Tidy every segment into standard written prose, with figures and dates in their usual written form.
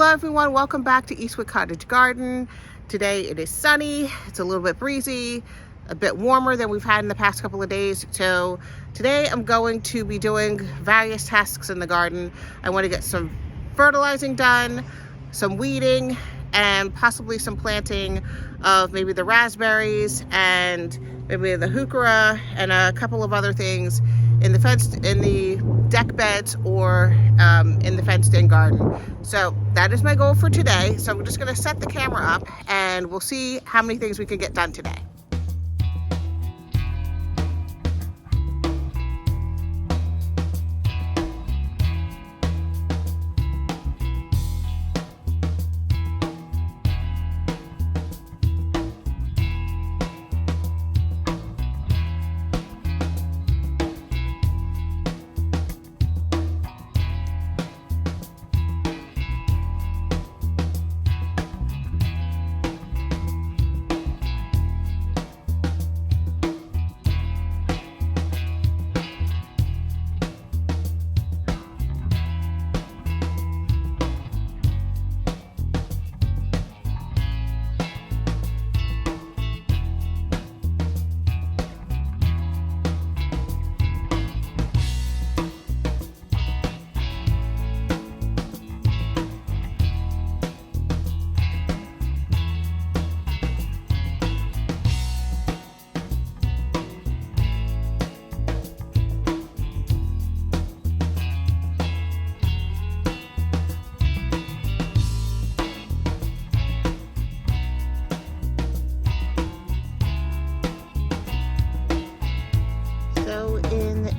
Hello everyone, welcome back to Eastwick Cottage Garden. Today it is sunny, it's a little bit breezy, a bit warmer than we've had in the past couple of days. So today I'm going to be doing various tasks in the garden. I want to get some fertilizing done, some weeding, and possibly some planting of maybe the raspberries and maybe the heuchera and a couple of other things in the deck beds or in the fenced-in garden. So that is my goal for today. So I'm just going to set the camera up and we'll see how many things we can get done today.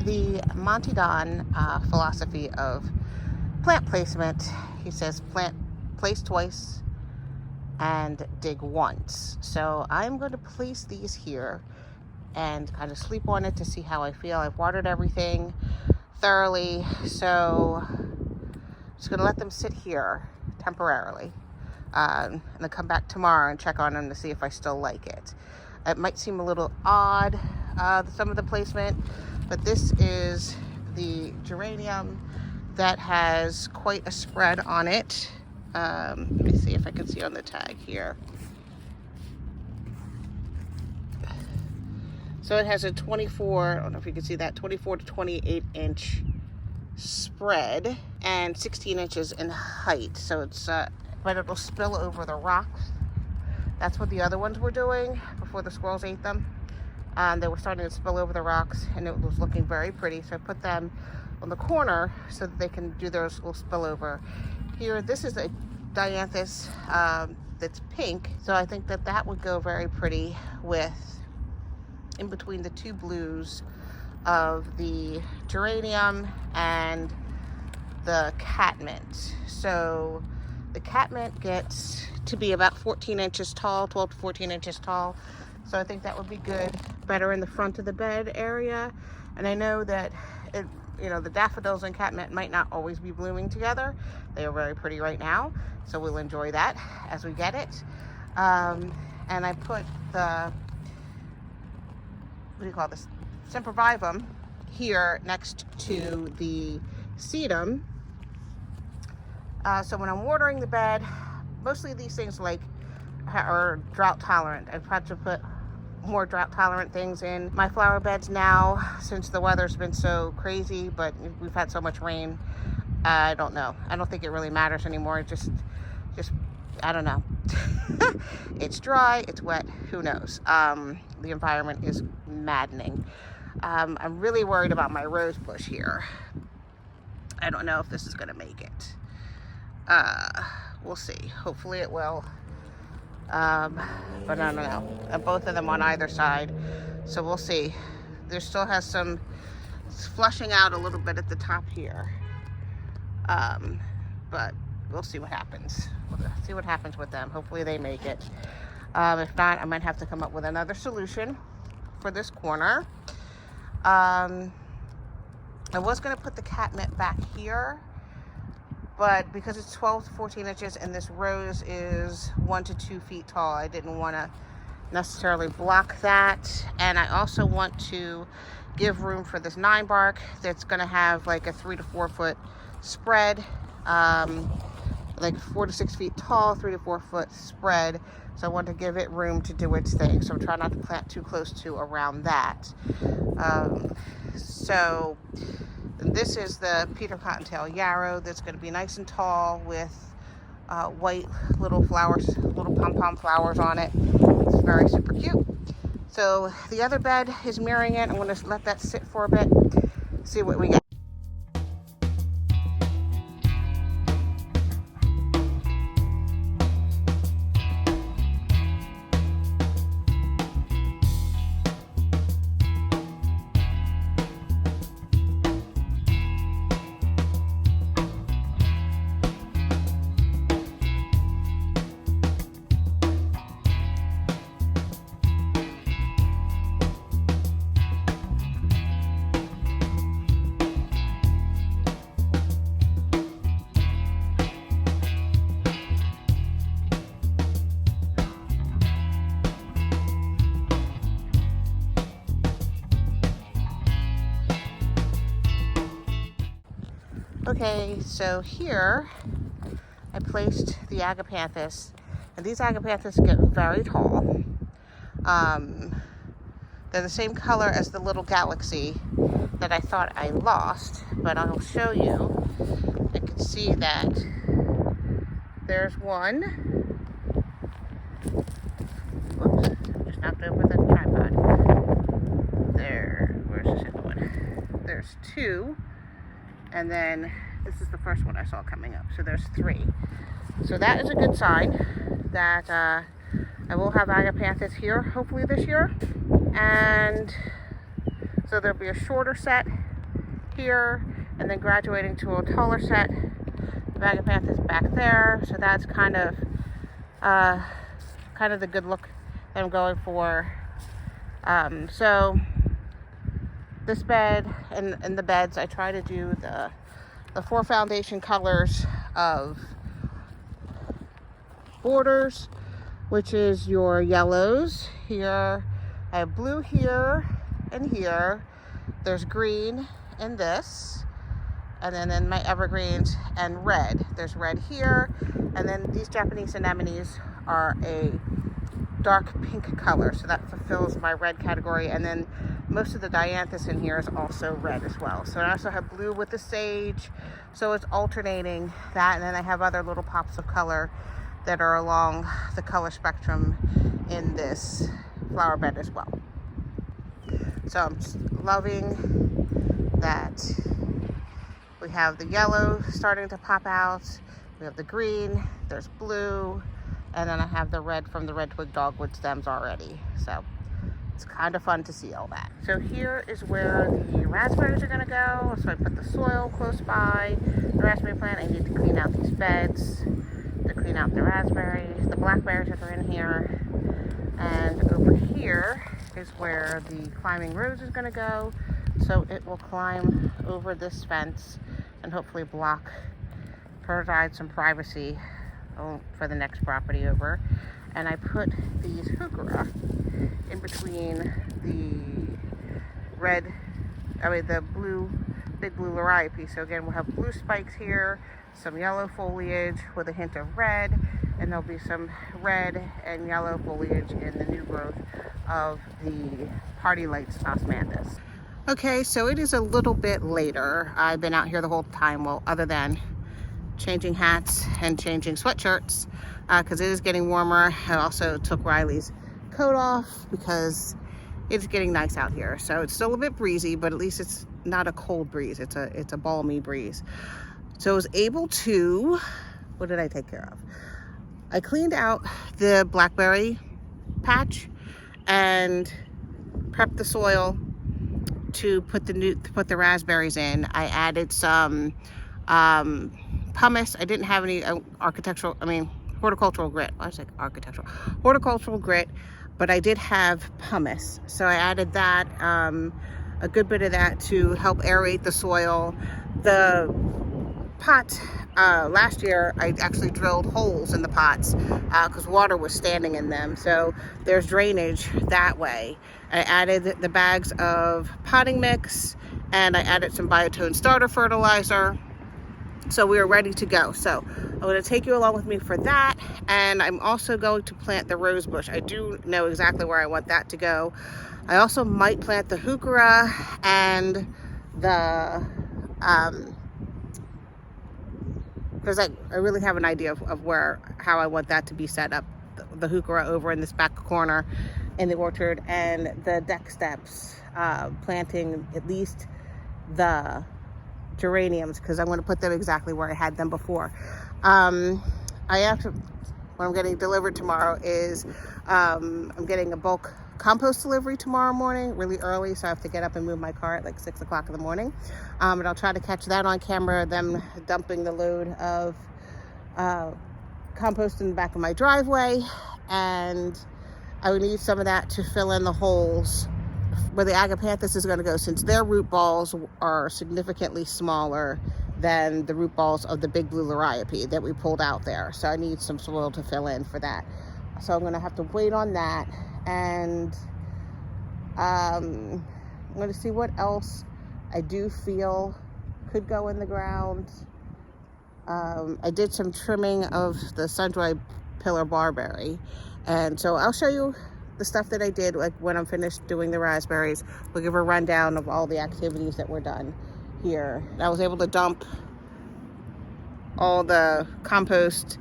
The Monty Don philosophy of plant placement, he says place twice and dig once. So I'm going to place these here and kind of sleep on it to see how I feel. I've watered everything thoroughly, so I'm just going to let them sit here temporarily and then come back tomorrow and check on them to see if I still like it. It might seem a little odd, some of the placement, but this is the geranium that has quite a spread on it. Let me see if I can see on the tag here. So it has a 24, I don't know if you can see that, 24 to 28 inch spread and 16 inches in height. So it's, but it'll spill over the rocks. That's what the other ones were doing before the squirrels ate them. They were starting to spill over the rocks and it was looking very pretty. So I put them on the corner so that they can do their little spillover. Here, this is a dianthus that's pink. So I think that that would go very pretty with, in between the two blues of the geranium and the catmint. So the catmint gets to be about 14 inches tall, 12 to 14 inches tall. So I think that would be good, better in the front of the bed area. And I know that, the daffodils and catmint might not always be blooming together. They are very pretty right now. So we'll enjoy that as we get it. And I put the, what do you call this? Sempervivum here next to the sedum. So when I'm watering the bed, mostly these things are drought tolerant. I've had to put more drought tolerant things in my flower beds now since the weather's been so crazy, but we've had so much rain. I don't know. I don't think it really matters anymore. Just I don't know. It's dry, it's wet, who knows? The environment is maddening. I'm really worried about my rose bush here. I don't know if this is gonna make it. We'll see. Hopefully it will. But I don't know. Both of them on either side. So we'll see. There still has some flushing out a little bit at the top here. But we'll see what happens. We'll see what happens with them. Hopefully they make it. If not, I might have to come up with another solution for this corner. I was going to put the catmint back here, but because it's 12 to 14 inches and this rose is 1 to 2 feet tall, I didn't want to necessarily block that. And I also want to give room for this 9 bark that's going to have like a 3 to 4 foot spread like 4 to 6 feet tall, 3 to 4 foot spread. So I want to give it room to do its thing. So I'm trying not to plant too close to around that. So this is the Peter Cottontail yarrow that's going to be nice and tall with white little flowers, little pom-pom flowers on it. It's very super cute. So the other bed is mirroring it. I'm going to let that sit for a bit, see what we get. Okay, so here I placed the agapanthus, and these agapanthus get very tall. They're the same color as the little galaxy that I thought I lost, but I'll show you. You can see that there's one. Whoops, just knocked over the tripod. There, where's the second one? There's two. And then this is the first one I saw coming up. So there's three. So that is a good sign that I will have agapanthus here hopefully this year. And so there'll be a shorter set here and then graduating to a taller set of agapanthus back there. So that's kind of the good look that I'm going for. So this bed and the beds, I try to do the 4 foundation colors of borders, which is your yellows here. I have blue here and here. There's green in this, and then in my evergreens, and red. There's red here, and then these Japanese anemones are a dark pink color, so that fulfills my red category. And then most of the dianthus in here is also red as well. So I also have blue with the sage, so it's alternating that. And then I have other little pops of color that are along the color spectrum in this flower bed as well. So I'm loving that we have the yellow starting to pop out, we have the green, there's blue, and then I have the red from the red twig dogwood stems already. So it's kind of fun to see all that. So here is where the raspberries are going to go. So I put the soil close by the raspberry plant. I need to clean out these beds to clean out the raspberries, the blackberries that are in here. And over here is where the climbing rose is going to go. So it will climb over this fence and hopefully provide some privacy for the next property over. And I put these heuchera in between the big blue liriope. So again, we'll have blue spikes here, some yellow foliage with a hint of red, and there'll be some red and yellow foliage in the new growth of the Party Lights osmanthus. Okay, so it is a little bit later. I've been out here the whole time, well, other than changing hats and changing sweatshirts, because it is getting warmer. I also took Riley's coat off because it's getting nice out here. So it's still a bit breezy, but at least it's not a cold breeze. It's a balmy breeze. So I was able to, what did I take care of? I cleaned out the blackberry patch and prepped the soil to put the raspberries in. I added some pumice. I didn't have any horticultural grit. I was like horticultural grit, but I did have pumice. So I added that, a good bit of that to help aerate the soil. The pot, last year I actually drilled holes in the pots because water was standing in them. So there's drainage that way. I added the bags of potting mix and I added some biotone starter fertilizer. So we are ready to go. So I'm going to take you along with me for that, and I'm also going to plant the rose bush. I do know exactly where I want that to go. I also might plant the heuchera and the, because I really have an idea of how I want that to be set up. The heuchera over in this back corner in the orchard, and the deck steps, planting at least the geraniums, because I'm going to put them exactly where I had them before. What I'm getting delivered tomorrow is I'm getting a bulk compost delivery tomorrow morning, really early, so I have to get up and move my car at like 6 o'clock in the morning. And I'll try to catch that on camera, them dumping the load of compost in the back of my driveway, and I would need some of that to fill in the holes where the agapanthus is going to go, since their root balls are significantly smaller than the root balls of the big blue liriope that we pulled out there. So I need some soil to fill in for that. So I'm going to have to wait on that, and I'm going to see what else I do feel could go in the ground. I did some trimming of the sun-dried pillar barberry, and so I'll show you the stuff that I did, like when I'm finished doing the raspberries. We'll give a rundown of all the activities that were done here. I was able to dump all the compost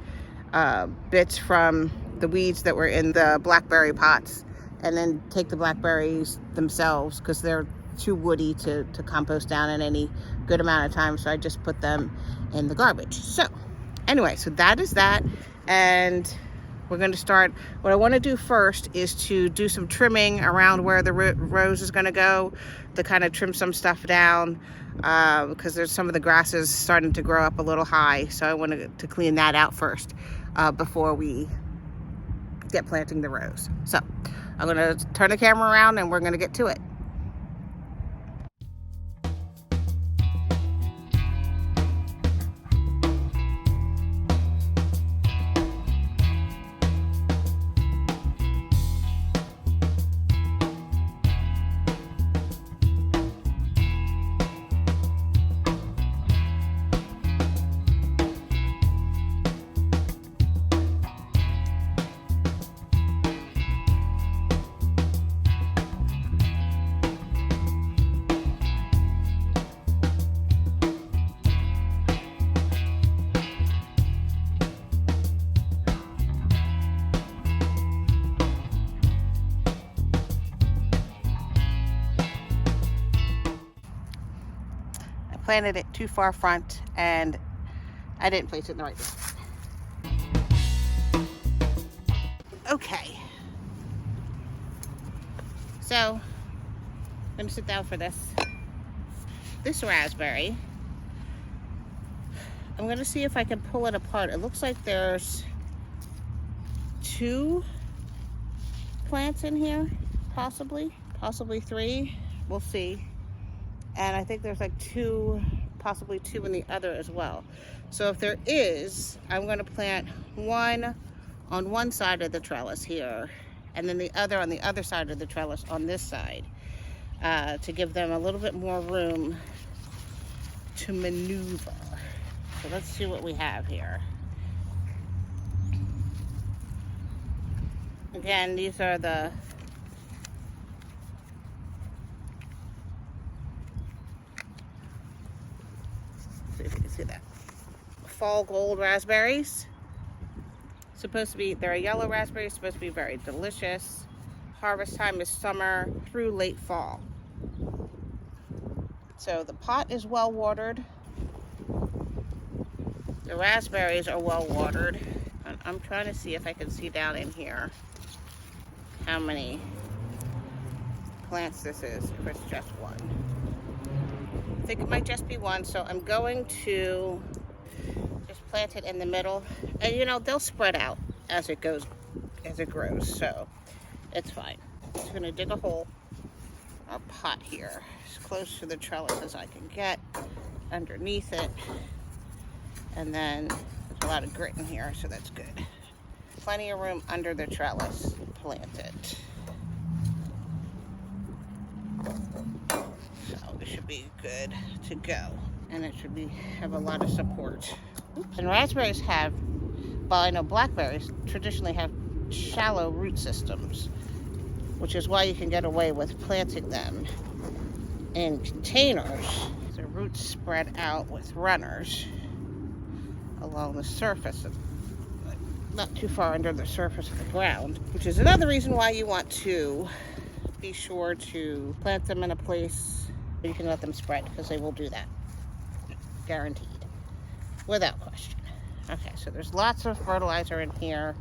bits from the weeds that were in the blackberry pots, and then take the blackberries themselves, because they're too woody to compost down in any good amount of time, so I just put them in the garbage. So anyway, so that is that, and we're going to start. What I want to do first is to do some trimming around where the rose is going to go, to kind of trim some stuff down, because there's some of the grasses starting to grow up a little high, so I want to clean that out first before we get planting the rose. So I'm going to turn the camera around and we're going to get to it. Planted it too far front, and I didn't place it in the right place. Okay, so I'm going to sit down for this raspberry. I'm going to see if I can pull it apart. It looks like there's 2 plants in here, possibly 3. We'll see. And I think there's like possibly 2 in the other as well. So if there is, I'm going to plant one on one side of the trellis here, and then the other on the other side of the trellis on this side, to give them a little bit more room to maneuver. So let's see what we have here. Again, these are the see if you can see that. Fall gold raspberries. They're a yellow raspberry, supposed to be very delicious. Harvest time is summer through late fall. So the pot is well watered. The raspberries are well watered. I'm trying to see if I can see down in here how many plants this is, if it's just one. I think it might just be one, so I'm going to just plant it in the middle, and they'll spread out as it grows, so it's fine. I'm just gonna dig a hole, a pot here, as close to the trellis as I can get, underneath it, and then there's a lot of grit in here, so that's good. Plenty of room under the trellis, plant it. So it should be good to go, and it should have a lot of support. Oops. And raspberries have, well, I know blackberries traditionally have shallow root systems, which is why you can get away with planting them in containers. The roots spread out with runners along the surface, not too far under the surface of the ground, which is another reason why you want to be sure to plant them in a place where you can let them spread, because they will do that, guaranteed, without question. Okay, so there's lots of fertilizer in here,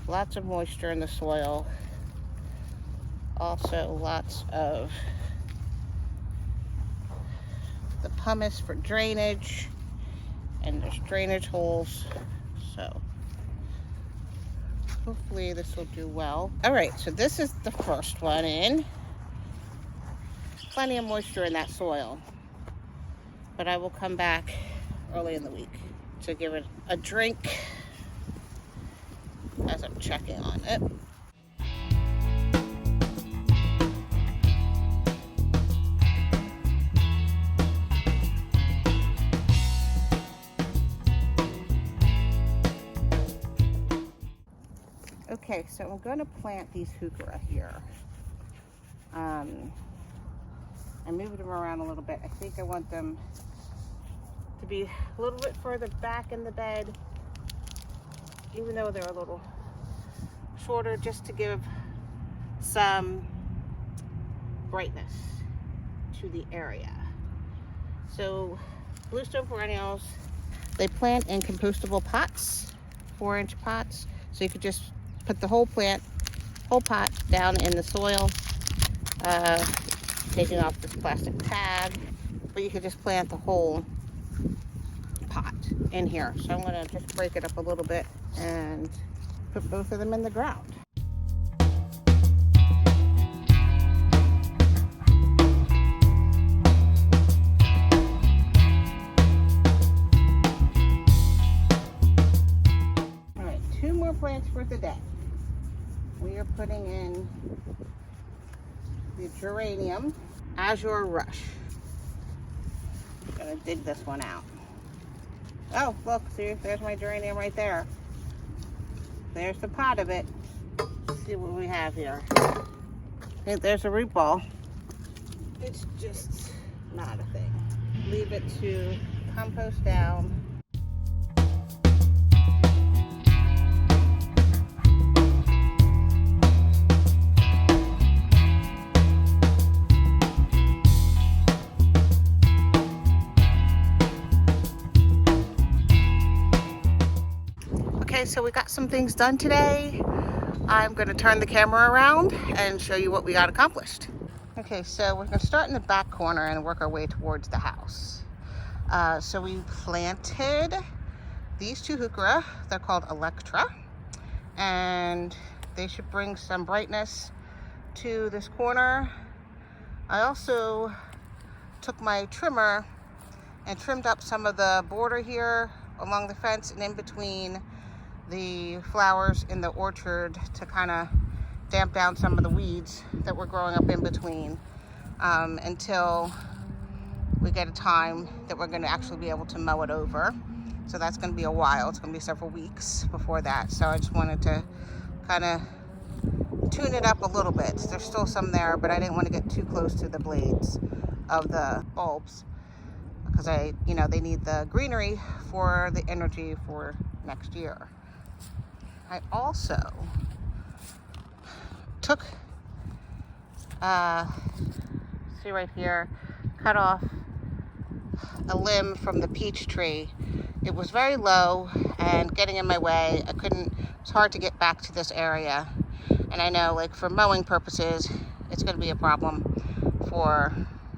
lots of moisture in the soil, also lots of the pumice for drainage, and there's drainage holes, so hopefully this will do well. All right, so this is the first one in. Plenty of moisture in that soil, but I will come back early in the week to give it a drink as I'm checking on it. Okay, so I'm going to plant these heuchera here. I moved them around a little bit. I think I want them to be a little bit further back in the bed, even though they're a little shorter, just to give some brightness to the area. So bluestone perennials, they plant in compostable pots, 4-inch pots. So you could just put the whole pot down in the soil, taking off this plastic tag, but you could just plant the whole pot in here. So I'm gonna just break it up a little bit and put both of them in the ground. All right, 2 more plants for the day. We are putting in the geranium, Azure Rush. I'm gonna dig this one out. Oh, look, see, there's my geranium right there. There's the pot of it. Let's see what we have here. Okay, there's a root ball. It's just not a thing. Leave it to compost down. Okay, so we got some things done today. I'm going to turn the camera around and show you what we got accomplished. Okay, so we're going to start in the back corner and work our way towards the house. So we planted these 2 heuchera. They're called Electra, and they should bring some brightness to this corner. I also took my trimmer and trimmed up some of the border here along the fence and in between the flowers in the orchard to kind of damp down some of the weeds that were growing up in between, until we get a time that we're going to actually be able to mow it over. So that's going to be a while. It's going to be several weeks before that. So I just wanted to kind of tune it up a little bit. There's still some there, but I didn't want to get too close to the blades of the bulbs, because they need the greenery for the energy for next year. I also took, see right here, cut off a limb from the peach tree. It was very low and getting in my way. It's hard to get back to this area. And I know, like, for mowing purposes, it's going to be a problem for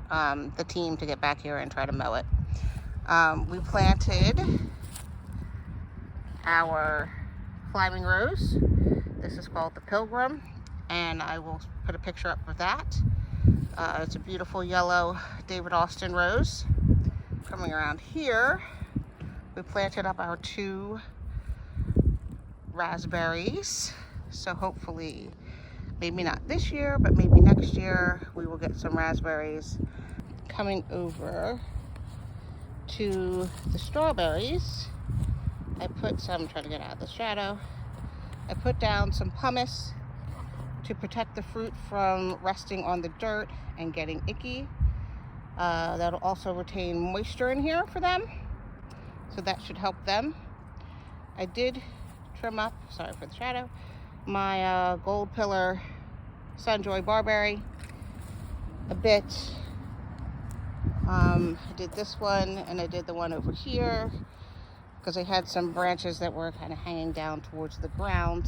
the team to get back here and try to mow it. We planted our climbing rose. This is called the Pilgrim, and I will put a picture up of that. It's a beautiful yellow David Austin rose. Coming around here, we planted up our 2 raspberries. So hopefully, maybe not this year, but maybe next year, we will get some raspberries. Coming over to the strawberries, I put some, trying to get out of the shadow, I put down some pumice to protect the fruit from resting on the dirt and getting icky. That'll also retain moisture in here for them, so that should help them. I did trim up, sorry for the shadow, my gold pillar Sunjoy barberry a bit. I did this one, and I did the one over here because I had some branches that were kind of hanging down towards the ground,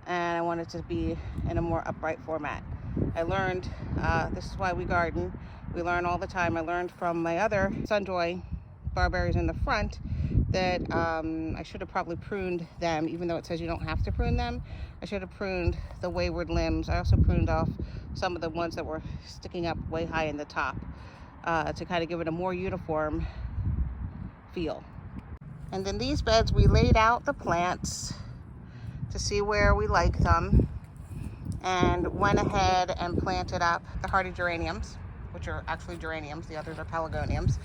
and I wanted to be in a more upright format. I learned, this is why we garden, we learn all the time. I learned from my other Sunjoy barberries in the front that I should have probably pruned them, even though it says you don't have to prune them. I should have pruned the wayward limbs. I also pruned off some of the ones that were sticking up way high in the top to kind of give it a more uniform feel. And in these beds, we laid out the plants to see where we like them, and went ahead and planted up the hardy geraniums, which are actually geraniums. The others are pelargoniums.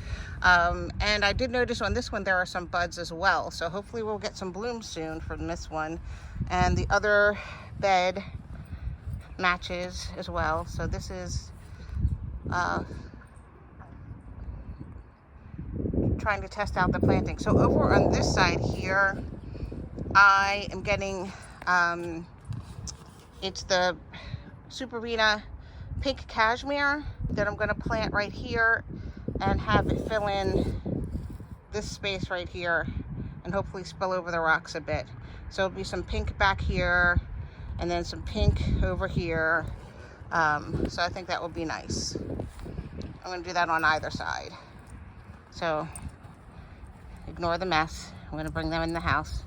And I did notice on this one there are some buds as well, so hopefully we'll get some blooms soon from this one. And the other bed matches as well. So this is trying to test out the planting. So over on this side here, I am getting, it's the Superina pink cashmere that I'm going to plant right here and have it fill in this space right here and hopefully spill over the rocks a bit. So it'll be some pink back here and then some pink over here. So I think that will be nice. I'm going to do that on either side. So ignore the mess. I'm going to bring them in the house.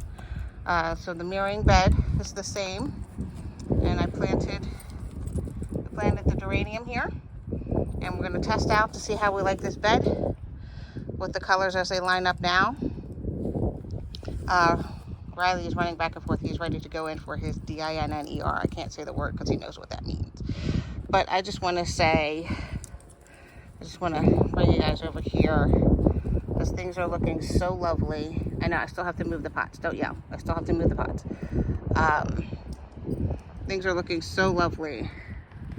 So the mirroring bed is the same, and I planted the geranium here, and we're going to test out to see how we like this bed with the colors as they line up now. Riley is running back and forth. He's ready to go in for his DINNER. I can't say the word because he knows what that means. But I just want to say, I just want to bring you guys over here because things are looking so lovely. I know I still have to move the pots. Don't yell. I still have to move the pots. Things are looking so lovely.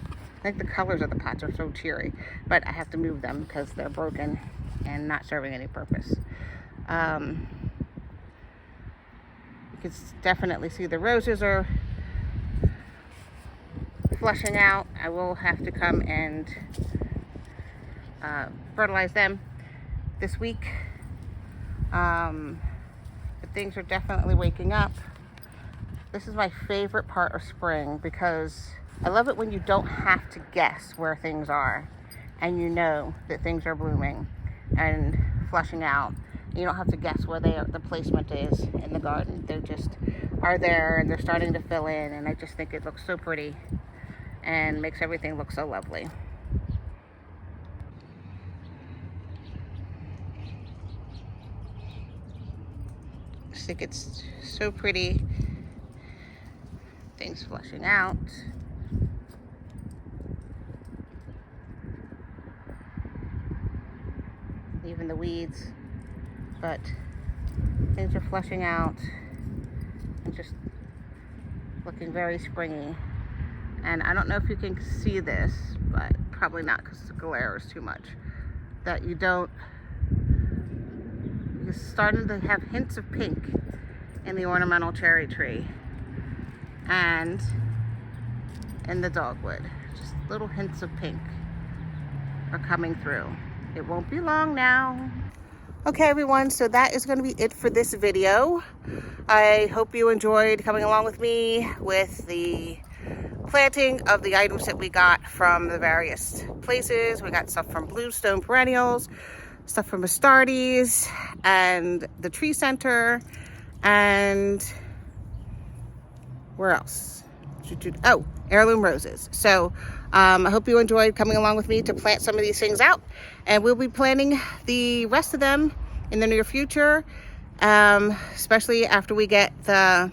I think the colors of the pots are so cheery, but I have to move them because they're broken and not serving any purpose. You can definitely see the roses are flushing out. I will have to come and fertilize them this week. But things are definitely waking up. This is my favorite part of spring because I love it when you don't have to guess where things are and you know that things are blooming and flushing out. You don't have to guess where the placement is in the garden. They just are there and they're starting to fill in, and I just think it looks so pretty and makes everything look so lovely. I just think it's so pretty. Things flushing out. Even the weeds, but things are flushing out and just looking very springy. And I don't know if you can see this, but probably not because the glare is too much, that you're starting to have hints of pink in the ornamental cherry tree and in the dogwood. Just little hints of pink are coming through. It won't be long now. Okay, everyone, so that is going to be it for this video. I hope you enjoyed coming along with me with the planting of the items that we got from the various places. We got stuff from Bluestone Perennials, stuff from Astartes, and the Tree Center, and where else? Oh, Heirloom Roses. So I hope you enjoyed coming along with me to plant some of these things out, and we'll be planting the rest of them in the near future, especially after we get the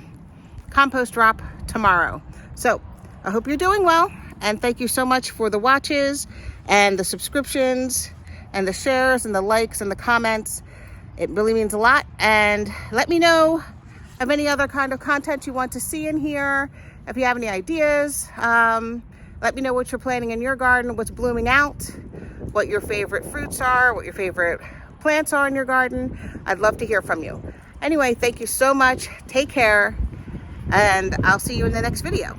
compost drop tomorrow. So I hope you're doing well, and thank you so much for the watches and the subscriptions and the shares and the likes and the comments It really means a lot. And let me know of any other kind of content you want to see in here. If you have any ideas, let me know what you're planting in your garden, what's blooming out, what your favorite fruits are, what your favorite plants are in your garden. I'd love to hear from you. Anyway, thank you so much. Take care, and I'll see you in the next video.